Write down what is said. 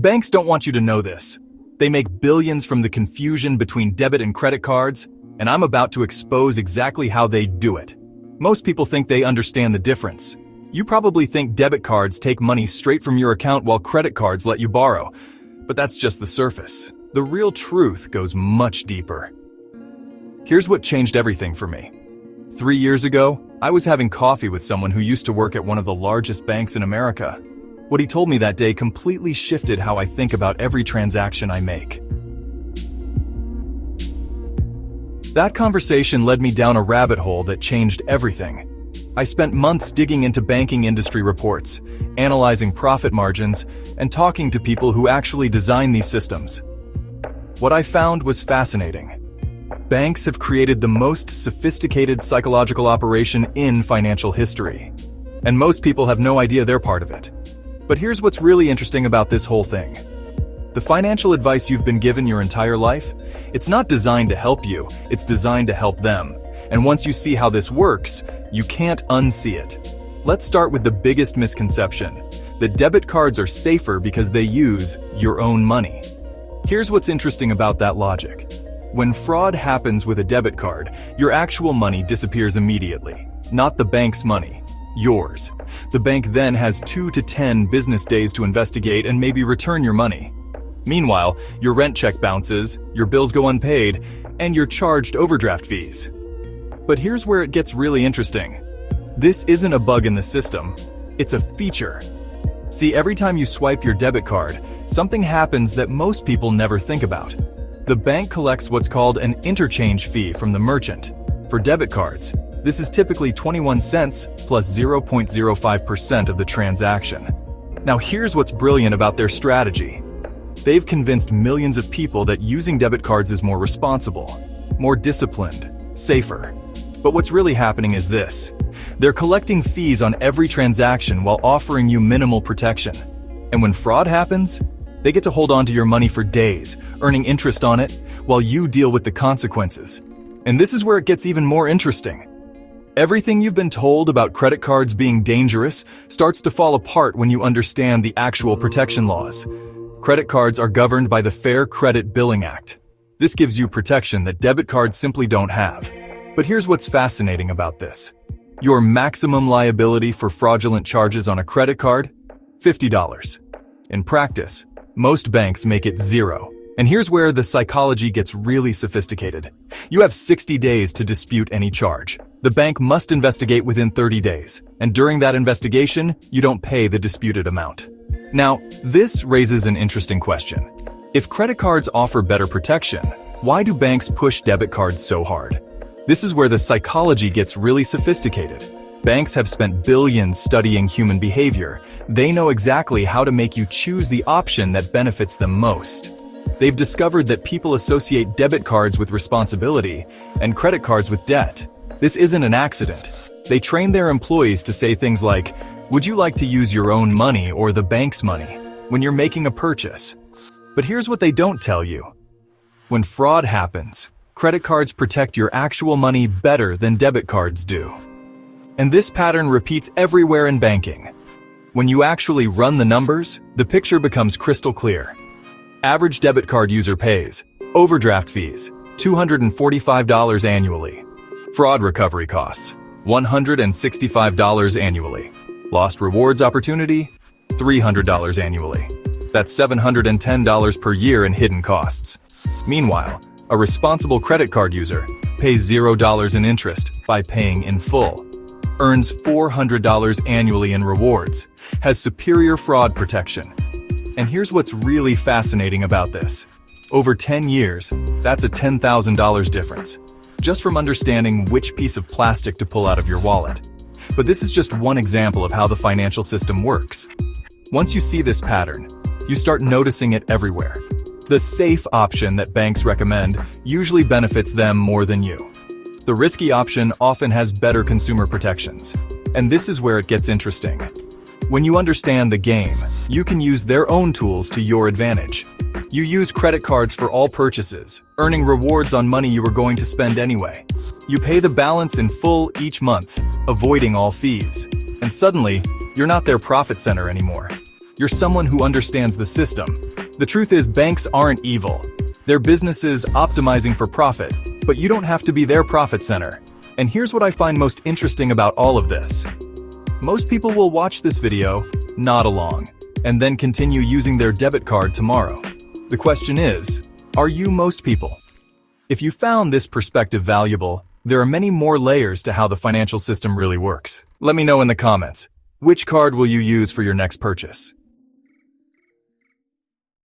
Banks don't want you to know this. They make billions from the confusion between debit and credit cards, and I'm about to expose exactly how they do it. Most people think they understand the difference. You probably think debit cards take money straight from your account while credit cards let you borrow. But that's just the surface. The real truth goes much deeper. Here's what changed everything for me. 3 years ago, I was having coffee with someone who used to work at one of the largest banks in America. What he told me that day completely shifted how I think about every transaction I make. That conversation led me down a rabbit hole that changed everything. I spent months digging into banking industry reports, analyzing profit margins, and talking to people who actually design these systems. What I found was fascinating. Banks have created the most sophisticated psychological operation in financial history, and most people have no idea they're part of it. But here's what's really interesting about this whole thing. The financial advice you've been given your entire life, it's not designed to help you, it's designed to help them. And once you see how this works, you can't unsee it. Let's start with the biggest misconception, that debit cards are safer because they use your own money. Here's what's interesting about that logic. When fraud happens with a debit card, your actual money disappears immediately, not the bank's money, yours. The bank then has 2 to 10 business days to investigate and maybe return your money. Meanwhile, your rent check bounces, your bills go unpaid, and you're charged overdraft fees. But here's where it gets really interesting. This isn't a bug in the system, it's a feature. See, every time you swipe your debit card, something happens that most people never think about. The bank collects what's called an interchange fee from the merchant. For debit cards, this is typically 21 cents plus 0.05% of the transaction. Now here's what's brilliant about their strategy. They've convinced millions of people that using debit cards is more responsible, more disciplined, safer. But what's really happening is this. They're collecting fees on every transaction while offering you minimal protection. And when fraud happens, they get to hold on to your money for days, earning interest on it, while you deal with the consequences. And this is where it gets even more interesting. Everything you've been told about credit cards being dangerous starts to fall apart when you understand the actual protection laws. Credit cards are governed by the Fair Credit Billing Act. This gives you protection that debit cards simply don't have. But here's what's fascinating about this. Your maximum liability for fraudulent charges on a credit card? $50. In practice, most banks make it $0. And here's where the psychology gets really sophisticated. You have 60 days to dispute any charge. The bank must investigate within 30 days, and during that investigation, you don't pay the disputed amount. Now, this raises an interesting question. If credit cards offer better protection, why do banks push debit cards so hard? This is where the psychology gets really sophisticated. Banks have spent billions studying human behavior. They know exactly how to make you choose the option that benefits them most. They've discovered that people associate debit cards with responsibility and credit cards with debt. This isn't an accident. They train their employees to say things like, "Would you like to use your own money or the bank's money?" when you're making a purchase. But here's what they don't tell you. When fraud happens, credit cards protect your actual money better than debit cards do. And this pattern repeats everywhere in banking. When you actually run the numbers, the picture becomes crystal clear. Average debit card user pays overdraft fees, $245 annually. Fraud recovery costs, $165 annually. Lost rewards opportunity, $300 annually. That's $710 per year in hidden costs. Meanwhile, a responsible credit card user pays $0 in interest by paying in full, earns $400 annually in rewards, has superior fraud protection. And here's what's really fascinating about this. Over 10 years, that's a $10,000 difference, just from understanding which piece of plastic to pull out of your wallet. But this is just one example of how the financial system works. Once you see this pattern, you start noticing it everywhere. The safe option that banks recommend usually benefits them more than you. The risky option often has better consumer protections. And this is where it gets interesting. When you understand the game, you can use their own tools to your advantage. You use credit cards for all purchases, earning rewards on money you were going to spend anyway. You pay the balance in full each month, avoiding all fees. And suddenly, you're not their profit center anymore. You're someone who understands the system, The truth is, banks aren't evil. They're businesses optimizing for profit, but you don't have to be their profit center. And here's what I find most interesting about all of this. Most people will watch this video, nod along, and then continue using their debit card tomorrow. The question is, are you most people? If you found this perspective valuable, there are many more layers to how the financial system really works. Let me know in the comments. Which card will you use for your next purchase?